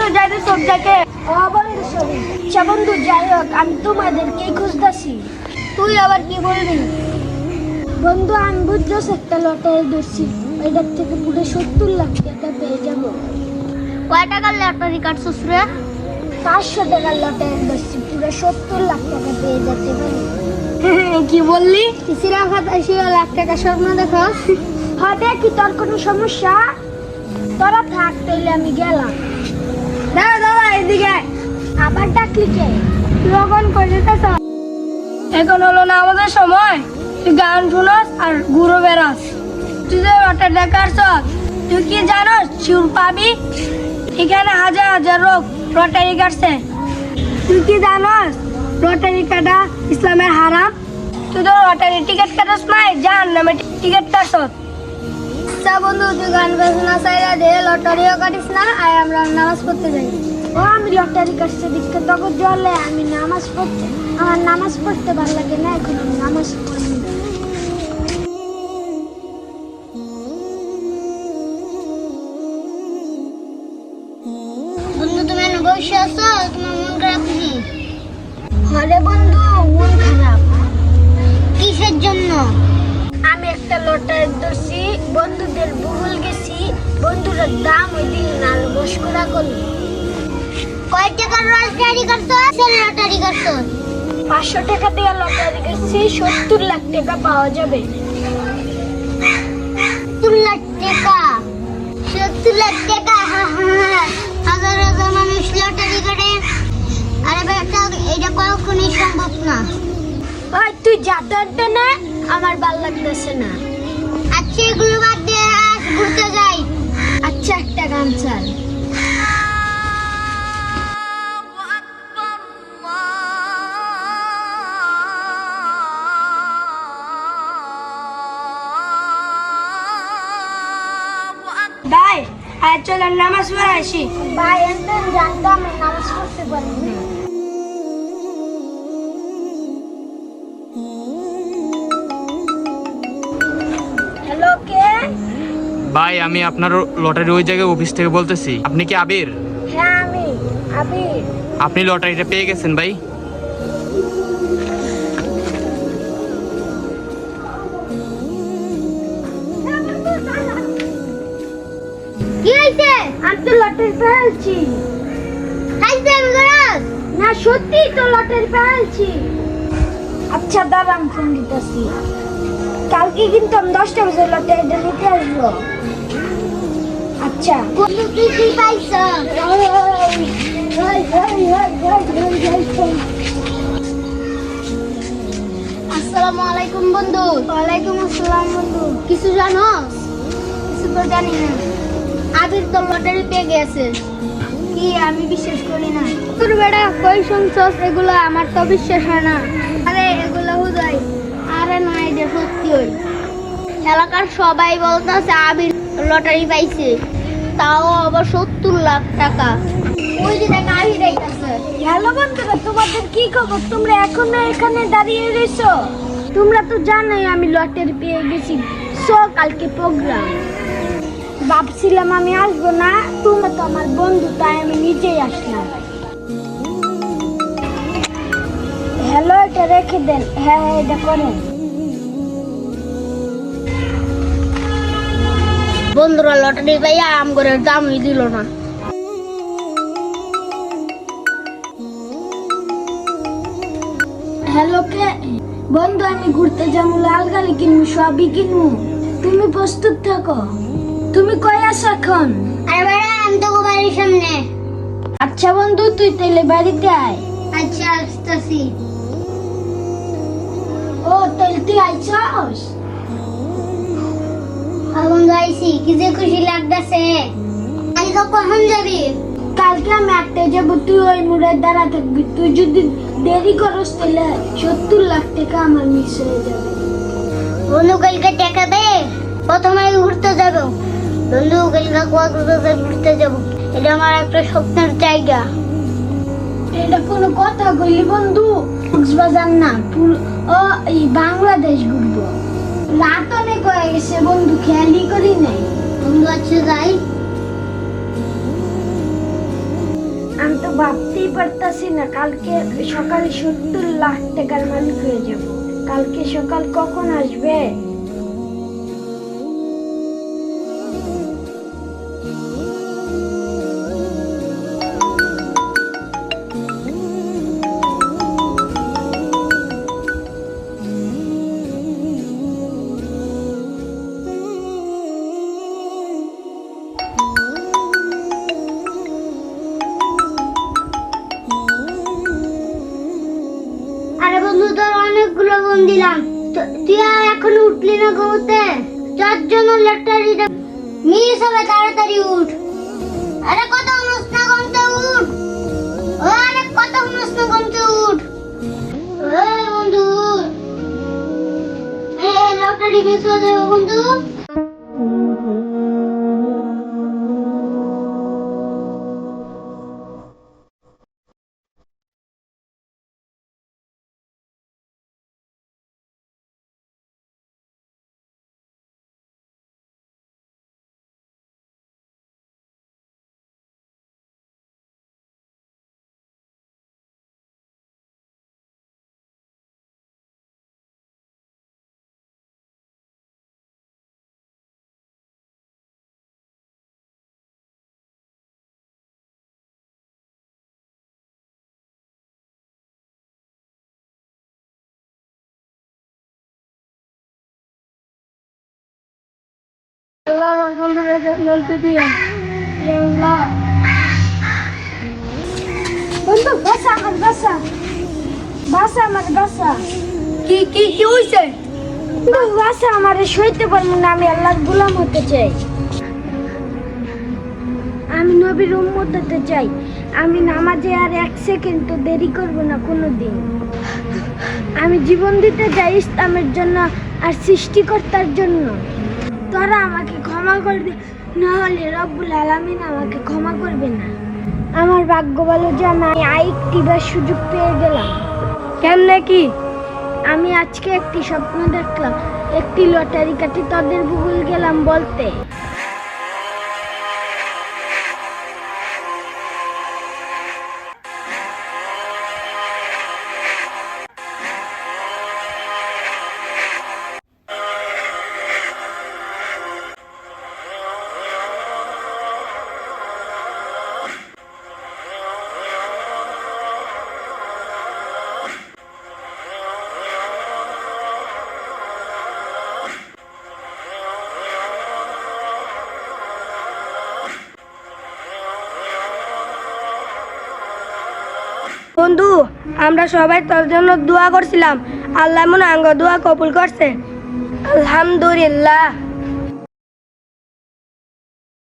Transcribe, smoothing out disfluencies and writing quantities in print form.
বন্ধু যাইতে সব জায়গায় বন্ধু সরি। আচ্ছা বন্ধু যাই হোক, আমি তোমাদেরকেই খুঁজতেছি। তুই আবার কি বলবি? বন্ধু আমি বুঝছস একটা লটারি ধরছি, এটার থেকে পুরো 70 লাখ টাকা পেয়ে যাবো। কয় টাকার লটারি কাটছস রে? 500 টাকার লটারি ধরছি, পুরো 70 লাখ টাকা পেয়ে যেতে পারি। কি বললি? 80 লাখ টাকা স্বপ্ন দেখছস? হ্যাঁ দেখি, তোর কোনো সমস্যা? তোরা থাক তাইলে আমি গেলাম। দাঁড়া দাঁড়া এদিকে। আবার ডাকলি কে? লগন করে দিতেছ। এখন হলো না আমাদের সময়, তুই গান শুনস আর ঘুরো বেড়াস। তুই যে লটারি দেখাচ্ছ, তুই কি জানোস শিউর পাবি? এখানে হাজার হাজার লোক লটারি কাটছে। তুই কি জানোস লটারি কাটা ইসলামের হারাম? তুই তো লটারি টিকিট কাটস নাই, জান নামে টিকিট কাটছ। আচ্ছা বন্ধু, তুই গান বাজনা চাইলা দে, লটারিও কাটিস না, আর আমরা নামাজ পড়তে যাই। ও আমি লটারি কাটছে দেখতে তখন জলে আমি নামাজ পড়তে, আমার নামাজ পড়তে ভালো লাগে না, এখন আমি নামাজ পড়ি। বন্ধু তুমি এনে বসে আছো, তোমার মন খারাপ কি? আরে বন্ধু মন খারাপ। কিসের জন্য? আমি একটা লটারি ধরছি, বন্ধুদের ভুল গেছি, বন্ধুদের দাম ওই দিন আর মস্করা করলো। কয় টাকার লটারি কাটছো? লটারি কাটছো 500 টাকা দিয়ে লটারি কাটছি, 70 লাখ টাকা পাওয়া যাবে। 70 লাখ টাকা? 70 লাখ টাকা? হাজার হাজার মানুষ লটারি কাটে। আরে বেটা, এটা কখনোই সম্ভব না। ওই তুই যাতে না, আমার ভাল লাগতেছে না। আচ্ছা এগুলো বাদ দিয়ে আজ ঘুরতে যাই। আচ্ছা একটা গান চাল। ভাই আজ চলেন নামাজ পড়ে আসি। ভাই একদম জানতাম নামাজ পড়তে পারি না। হ্যালো কে? ভাই আমি আপনার লটারি ওই জায়গায় অফিস থেকে বলতেছি। আপনি কি আবির? হ্যাঁ আমি আবির। আপনি লটারিটা পেয়ে গেছেন ভাই। কি হইছে? আমি তো লটারি পেয়েছি। খাইছে আমি গরাস? না সত্যি তো লটারি পেয়েছি। আচ্ছা দাঁড়া আমি ফোন দিতেছি। কালকে কিন্তু আমি 10টা বাজে লটারিটা নিতে আসবো। আচ্ছা বন্ধু তুই কি পাইছ? আসসালামু আলাইকুম বন্ধু। ওয়ালাইকুম আসসালাম বন্ধু। কিছু জানোস? কিছু তো জানি না। আবির তো লটারি পেয়ে গেছে। কি আমি বিশ্বাস করি না। তোর বেটা কই শুনছস এগুলো? আমার তো বিশ্বাস হয় না। আরে এগুলো হুদাই। আরে না, এটা সত্যি হই। এলাকার সবাই বলতেছে আবির লটারি পাইছে, তাও আবার 70 লাখ টাকা। ওই যে দেখ আবির আইতাছে। হ্যালো বন্ধুরা, তোমাদের কি খবর? তোমরা এখনো এখানে দাঁড়িয়ে রয়েছো? তোমরা তো জানোই আমি লটারি পেয়ে গেছি। কালকে প্রোগ্রাম। ভাবছিলাম আমি আসবো না, তোমরা তো আমার বন্ধু, তাই আমি নিজেই আসলাম। হ্যালো এটা রেখে দেন। হ্যাঁ হ্যাঁ এটা করেন। বন্ধুরা লটারি পাইয়া আমগরের দামই দিল না। হ্যালো কে? বন্ধু আমি ঘুরতে যাবো, লাল গাড়ি কিনবো, সবই কিনবো। তুমি প্রস্তুত থাকো। তুমি কই আছো এখন? আরে বেটা আমি তো বাড়ির সামনে। আচ্ছা বন্ধু তুই তাইলে বাড়িতে আয়। আচ্ছা আসতেছি। ও তাইলে তুই আইছস? এখন যাইছি, কি যে খুশি লাগতেছে। আজ তো কখন যাবি? কালকে আমি 8টায় যাবো, তুই ওই মোড়ের দ্বারা থাকবি। তুই যদি দেরি করস তাহলে 70 লাখ টাকা আমার মিস হয়ে যাবে। বন্ধু কালকে টাকা দে, প্রথমে ঘুরতে যাবো। বন্ধু কালকে কক্সবাজার ঘুরতে যাবো, এটা আমার একটা স্বপ্নের জায়গা। এটা কোনো কথা কইলি বন্ধু? কক্সবাজার না, ও এই বাংলাদেশ ঘুরবো। রাত অনেক হয়ে গেছে বন্ধু, খেয়ালই করি নাই। বন্ধু আচ্ছা যাই। আমি তো ভাবতেই পারতাছি না কালকে সকালে 70 লাখ টাকার মালিক হয়ে যাব। কালকে সকাল কখন আসবে? আরে বন্ধু, তোর অনেকগুলো ফোন দিলাম, তুই আর এখনো উঠলি না ঘুমোতে? যার জন্য লটারিটা মিস হবে, তাড়াতাড়ি উঠ। আরে কত উঠছ না ঘুমতে উঠ। আরে কত উঠছ না ঘুমতে উঠ। বন্ধু, লটারি মিস হয়ে যাবে বন্ধু। আল্লাহ আমার বন্ধুরা জ্বলতে দিয়ে আল্লাহ। বন্ধু বাসা আমার, বাসা বাসা আমার, বাসা। কি কি কি হইছে? বাসা আমার, সইতে পারবো না, আমি আল্লাহর গোলাম হতে চাই। আমি নবীর উম্মত হতে চাই। আমি নামাজে আর 1 সেকেন্ড তো দেরি করব না কোনোদিন। আমি জীবন দিতে চাই ইসলামের জন্য আর সৃষ্টিকর্তার জন্য। তোরা আমাকে ক্ষমা করে দে, না হলে রব্বুল আলামিন আমাকে ক্ষমা করবে না। আমার ভাগ্য ভালো যে আমি আরেকটিবার সুযোগ পেয়ে গেলাম। কেমনে কি? আমি আজকে একটি স্বপ্ন দেখলাম, একটি লটারি কাটি তোদের ভুল গেলাম বলতে। বন্ধু, আমরা সবাই তোর জন্য দোয়া করছিলাম, আল্লাহ মনে আঙ্গ দোয়া কবুল করছে। আলহামদুলিল্লাহ।